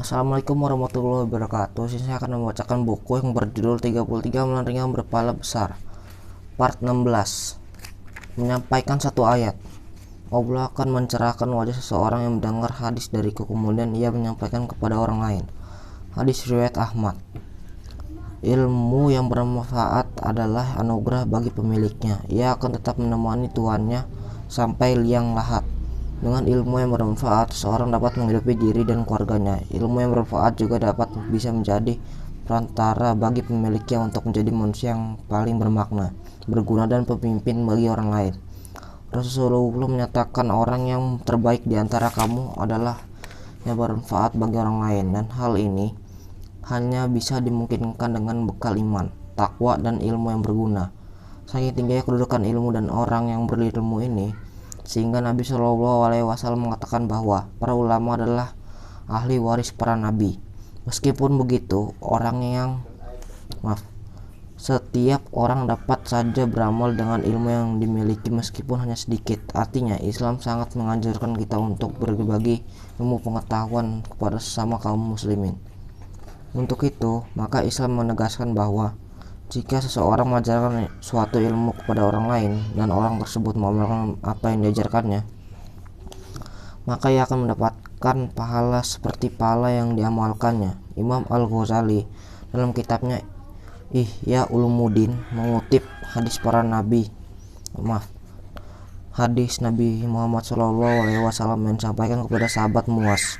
Assalamualaikum warahmatullahi wabarakatuh. Saya akan membacakan buku yang berjudul 33 Amalan Ringan Berpahala Besar Part 16. Menyampaikan satu ayat. Allah akan mencerahkan wajah seseorang yang mendengar hadis dariku, kemudian ia menyampaikan kepada orang lain. Hadis riwayat Ahmad. Ilmu yang bermanfaat adalah anugerah bagi pemiliknya. Ia akan tetap menemani tuannya sampai liang lahat. Dengan ilmu yang bermanfaat, seorang dapat menghidupi diri dan keluarganya. Ilmu yang bermanfaat juga bisa menjadi perantara bagi pemiliknya untuk menjadi manusia yang paling bermakna, berguna, dan pemimpin bagi orang lain. Rasulullah menyatakan orang yang terbaik di antara kamu adalah yang bermanfaat bagi orang lain, dan hal ini hanya bisa dimungkinkan dengan bekal iman, takwa, dan ilmu yang berguna. Saking tingginya kedudukan ilmu dan orang yang berilmu ini, sehingga Nabi Shallallahu Alaihi Wasallam mengatakan bahwa para ulama adalah ahli waris para nabi. Meskipun begitu, setiap orang dapat saja beramal dengan ilmu yang dimiliki meskipun hanya sedikit. Artinya, Islam sangat menganjurkan kita untuk berbagi ilmu pengetahuan kepada sesama kaum muslimin. Untuk itu, maka Islam menegaskan bahwa jika seseorang mengajarkan suatu ilmu kepada orang lain dan orang tersebut mengamalkan apa yang diajarkannya, maka ia akan mendapatkan pahala seperti pahala yang diamalkannya. Imam Al-Ghazali dalam kitabnya Ihya Ulumuddin mengutip hadis Nabi Muhammad SAW yang disampaikan kepada sahabat Muaz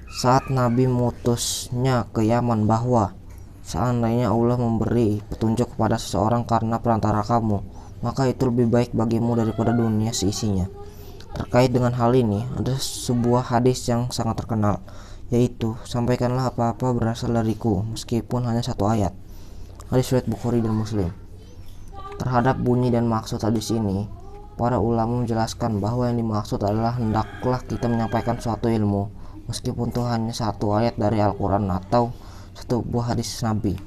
saat Nabi mengutusnya ke Yaman bahwa seandainya Allah memberi petunjuk kepada seseorang karena perantara kamu, maka itu lebih baik bagimu daripada dunia seisinya. Terkait dengan hal ini, ada sebuah hadis yang sangat terkenal, yaitu sampaikanlah apa-apa berasal dariku, meskipun hanya satu ayat. Hadis riwayat Bukhari dan Muslim. Terhadap bunyi dan maksud hadis ini, para ulama menjelaskan bahwa yang dimaksud adalah hendaklah kita menyampaikan suatu ilmu, meskipun itu hanya satu ayat dari Al-Quran atau satu buah hadis Nabi,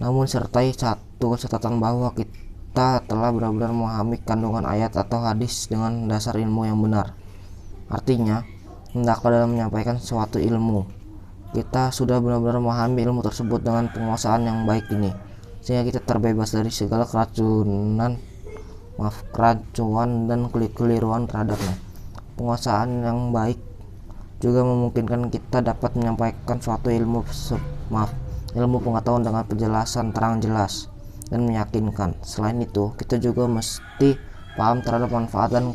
namun sertai satu catatan bahwa kita telah benar-benar memahami kandungan ayat atau hadis dengan dasar ilmu yang benar. Artinya, hendaklah dalam menyampaikan suatu ilmu, kita sudah benar-benar memahami ilmu tersebut dengan penguasaan yang baik ini, sehingga kita terbebas dari segala keracunan dan kekeliruan terhadapnya. Penguasaan yang baik juga memungkinkan kita dapat menyampaikan suatu ilmu pengetahuan dengan penjelasan terang jelas dan meyakinkan. Selain itu, kita juga mesti paham terhadap manfaat dan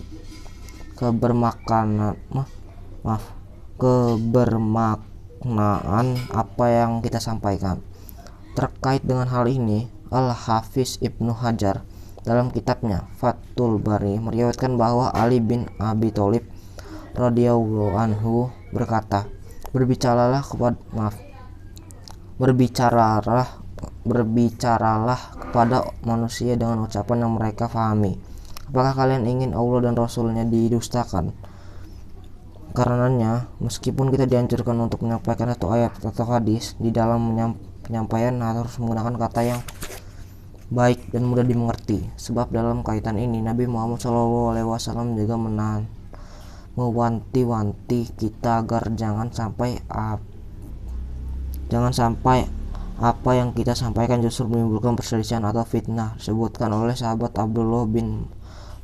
kebermaknaan apa yang kita sampaikan. Terkait dengan hal ini, Al-Hafiz Ibnu Hajar dalam kitabnya Fathul Bari meriwayatkan bahwa Ali bin Abi Thalib radhiyallahu anhu berkata, berbicaralah kepada manusia dengan ucapan yang mereka fahami. Apakah kalian ingin Allah dan Rasulnya didustakan? Karenanya, meskipun kita dianjurkan untuk menyampaikan satu ayat atau hadis, di dalam penyampaian harus menggunakan kata yang baik dan mudah dimengerti. Sebab dalam kaitan ini, Nabi Muhammad SAW juga mewanti-wanti kita agar jangan sampai apa yang kita sampaikan justru menimbulkan perselisihan atau fitnah. Disebutkan oleh sahabat Abdullah bin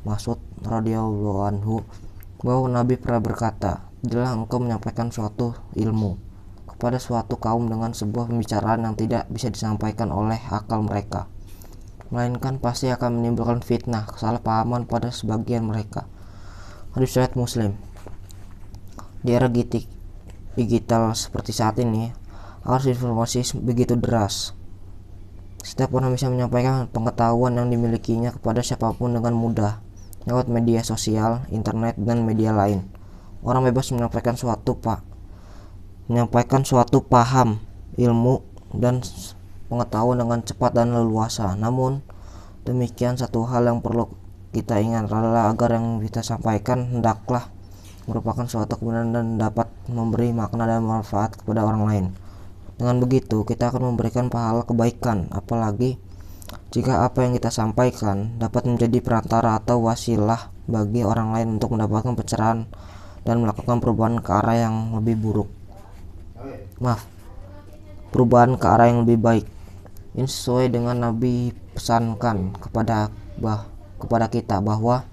Mas'ud radhiyallahu anhu bahwa Nabi pernah berkata, "Jika engkau menyampaikan suatu ilmu kepada suatu kaum dengan sebuah pembicaraan yang tidak bisa disampaikan oleh akal mereka, melainkan pasti akan menimbulkan fitnah, kesalahpahaman pada sebagian mereka." Hadis riwayat Muslim. Di era digital seperti saat ini, arus informasi begitu deras. Setiap orang bisa menyampaikan pengetahuan yang dimilikinya kepada siapapun dengan mudah lewat media sosial, internet, dan media lain. Orang bebas menyampaikan suatu paham, ilmu, dan pengetahuan dengan cepat dan leluasa. Namun demikian, satu hal yang perlu kita ingat adalah agar yang kita sampaikan hendaklah merupakan suatu kebenaran dan dapat memberi makna dan manfaat kepada orang lain. Dengan begitu, kita akan memberikan pahala kebaikan, apalagi jika apa yang kita sampaikan dapat menjadi perantara atau wasilah bagi orang lain untuk mendapatkan pencerahan dan melakukan perubahan ke arah yang lebih buruk. perubahan ke arah yang lebih baik. Ini sesuai dengan Nabi pesankan kepada kita bahwa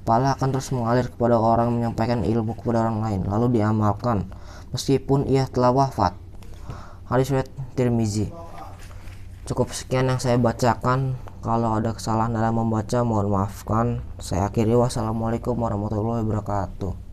pahala akan terus mengalir kepada orang yang menyampaikan ilmu kepada orang lain lalu diamalkan meskipun ia telah wafat. Hadis riwayat Tirmizi. Cukup sekian yang saya bacakan. Kalau ada kesalahan dalam membaca mohon maafkan. Saya akhiri, wassalamualaikum warahmatullahi wabarakatuh.